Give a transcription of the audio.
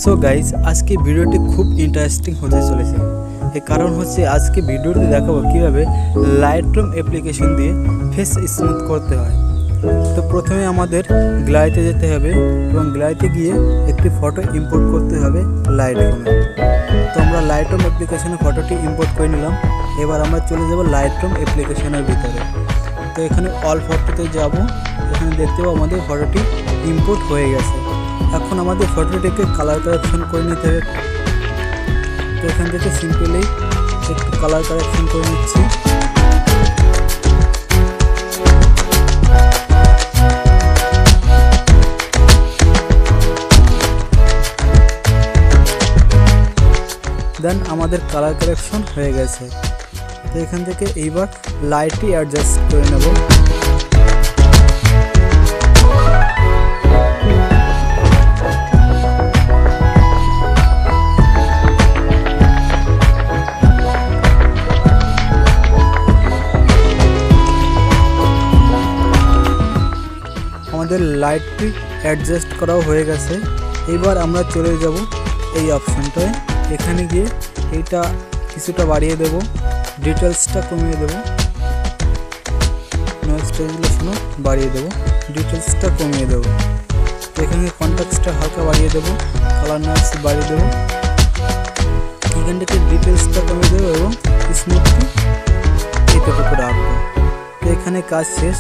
So guys আজকে ভিডিওটি খুব ইন্টারেস্টিং হতে চলেছে। এর কারণ হচ্ছে আজকে ভিডিওতে দেখাবো কীভাবে লাইটরুম অ্যাপ্লিকেশন দিয়ে ফেস স্মুথ করতে হয়। তো প্রথমে আমাদের গ্যালারিতে যেতে হবে এবং গ্যালারিতে গিয়ে একটি ফটো ইম্পোর্ট করতে হবে লাইটরুমে। তো আমরা লাইটরুম অ্যাপ্লিকেশনে ফটোটি ইম্পোর্ট করে নিলাম। এবার আমরা চলে যাব লাইটরুম অ্যাপ্লিকেশনের ভিতরে। তো এখানে অল ফটোতে যাব, এখানে দেখতে পাবো আমাদের ফটোটি ইম্পোর্ট হয়ে গেছে। এখন আমাদের ফটোটিকে কালার কারেকশন করে নিতে হবে। তো এখান থেকে সিম্পলি একটু কালার কারেকশন করে নিচ্ছি। দেন আমাদের কালার কারেকশন হয়ে গেছে। তো এখান থেকে এইবার লাইটটি অ্যাডজাস্ট করে নেব। আমাদের লাইটটি অ্যাডজাস্ট করাও হয়ে গেছে। এবার আমরা চলে যাব এই অপশনটায়। এখানে গিয়ে এইটা কিছুটা বাড়িয়ে দেব, ডিটেলসটা কমিয়ে দেব, নয়েজ রেজুলেশনও বাড়িয়ে দেব, ডিটেলসটা কমিয়ে দেব। এখানে কন্ট্রাস্টটা হালকা বাড়িয়ে দেব, কালার নয়েজ বাড়িয়ে দেব। এখান থেকে ডিটেলসটা কমিয়ে দেবো এবং স্মুথটি এইটুকু রাখবো। তো এখানে কাজ শেষ।